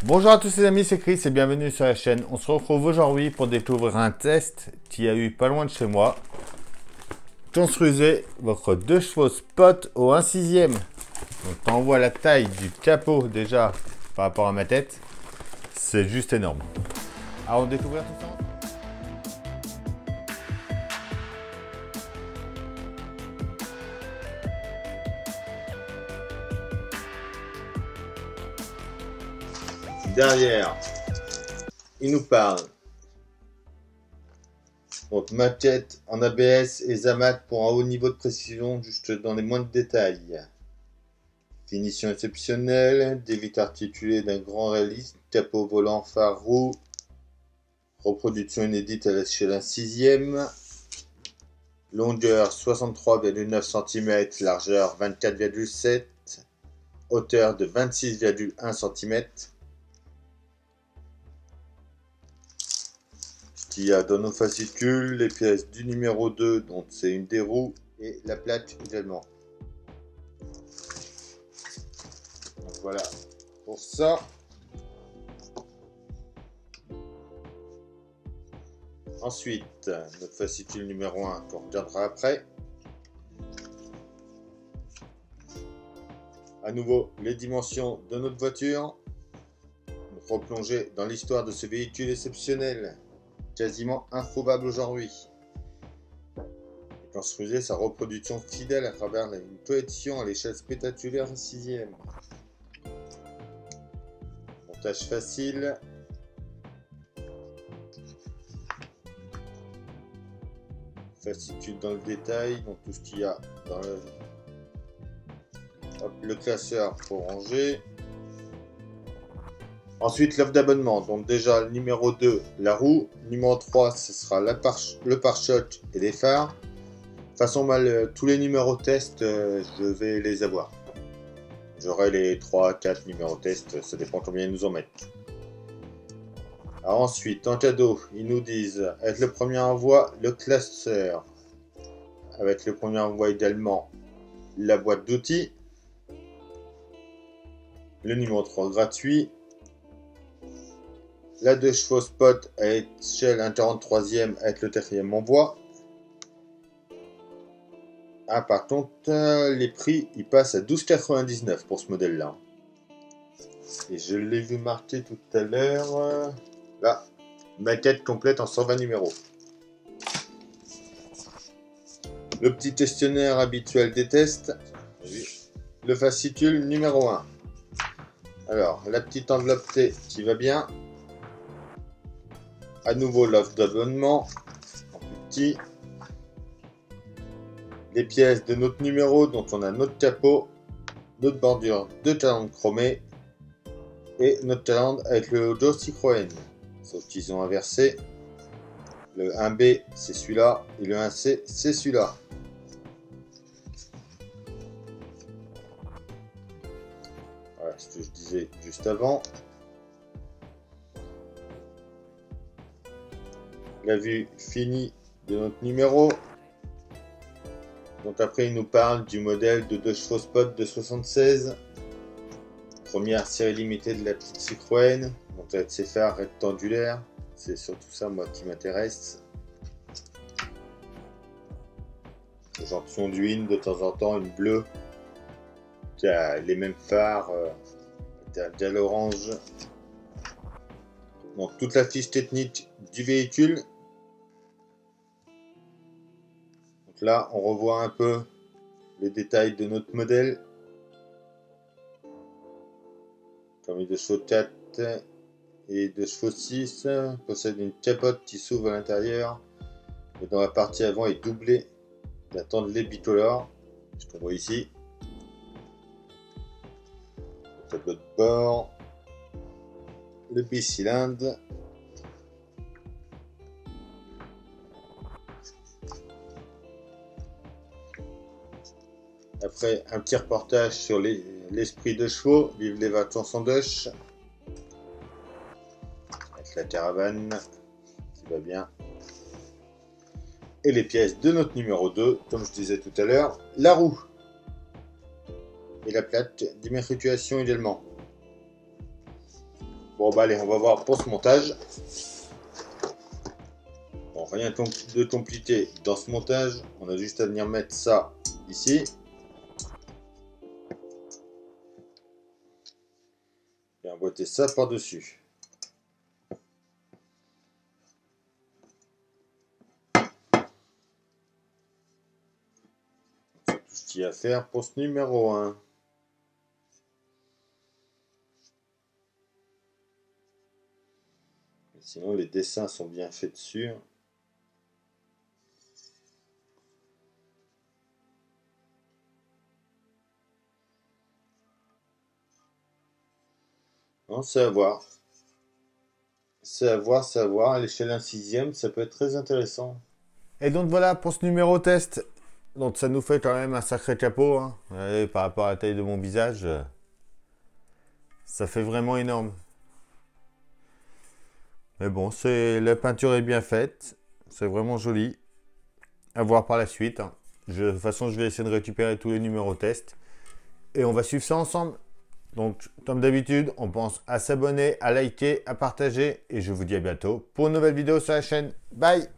Bonjour à tous les amis, c'est Chris et bienvenue sur la chaîne. On se retrouve aujourd'hui pour découvrir un test qui a eu pas loin de chez moi. Construisez votre 2 chevaux Spot au 1/6. Donc quand on voit la taille du capot déjà par rapport à ma tête, c'est juste énorme. Alors on découvre tout ça. Derrière, il nous parle. Donc maquette en ABS et Zamat pour un haut niveau de précision juste dans les moindres détails. Finition exceptionnelle, des vitres articulées d'un grand réalisme, capot volant, phare, roue. Reproduction inédite à l'échelle 1/6. Longueur 63,9 cm, largeur 24,7 cm, hauteur de 26,1 cm. Il y a dans nos fascicules les pièces du numéro 2, dont c'est une des roues, et la plaque également. Donc voilà pour ça. Ensuite, notre fascicule numéro 1 qu'on regardera après. À nouveau, les dimensions de notre voiture. Replonger dans l'histoire de ce véhicule exceptionnel, quasiment introuvable aujourd'hui. Et construisez sa reproduction fidèle à travers une projection à l'échelle spectaculaire 1/6. Montage facile. Fascicule dans le détail, donc tout ce qu'il y a dans le classeur pour ranger. Ensuite, l'offre d'abonnement. Donc déjà, le numéro 2, la roue. Numéro 3, ce sera le pare-choc et les phares. De toute façon, tous les numéros test, je vais les avoir. J'aurai les 3, 4 numéros test, ça dépend combien ils nous en mettent. Alors ensuite, en cadeau, ils nous disent, avec le premier envoi, le classeur. Avec le premier envoi également, la boîte d'outils. Le numéro 3 gratuit. La 2 chevaux Spot à échelle 1/43 avec le 4e envoi. Ah, par contre, les prix ils passent à 12,99 pour ce modèle là. Et je l'ai vu marqué tout à l'heure. Là, maquette complète en 120 numéros. Le petit questionnaire habituel des tests. Le fascicule numéro 1. Alors, la petite enveloppe T qui va bien. À nouveau l'offre d'abonnement en plus petit. Les pièces de notre numéro, dont on a notre capot, notre bordure de calandre chromée et notre calandre avec le logo Citroën. Sauf qu'ils ont inversé. Le 1B c'est celui-là et le 1C c'est celui-là. Voilà ce que je disais juste avant. La vue finie de notre numéro. Donc après il nous parle du modèle de 2 chevaux Spot de 76. Première série limitée de la petite Citroën. Donc avec ses phares rectangulaires. C'est surtout ça moi qui m'intéresse. J'en conduis une de temps en temps, une bleue. Qui a les mêmes phares. Qui a l'orange. Donc toute la fiche technique du véhicule. Donc là, on revoit un peu les détails de notre modèle. Comme de chevaux 4 et de chevaux 6. Possède une capote qui s'ouvre à l'intérieur. Et dans la partie avant est doublée d'un tandelet bicolore. Ce qu'on voit ici. Le tableau de bord. Le bicylindre. Après, un petit reportage sur l'esprit de chevaux. Vive les vacances en Dutch. Avec la caravane qui va bien. Et les pièces de notre numéro 2, comme je disais tout à l'heure. La roue. Et la plaque d'immatriculation également. Bon bah allez, on va voir pour ce montage. Bon, rien de compliqué dans ce montage. On a juste à venir mettre ça ici. Et emboîter ça par-dessus. C'est tout ce qu'il y a à faire pour ce numéro 1. Sinon, les dessins sont bien faits dessus. Non, c'est à voir. C'est à voir, c'est à voir. À l'échelle 1/6, ça peut être très intéressant. Et donc voilà pour ce numéro test. Donc ça nous fait quand même un sacré capot. Hein. Ouais, par rapport à la taille de mon visage, ça fait vraiment énorme. Mais bon, la peinture est bien faite. C'est vraiment joli. À voir par la suite. Hein. De toute façon, je vais essayer de récupérer tous les numéros test. Et on va suivre ça ensemble. Donc, comme d'habitude, on pense à s'abonner, à liker, à partager. Et je vous dis à bientôt pour une nouvelle vidéo sur la chaîne. Bye!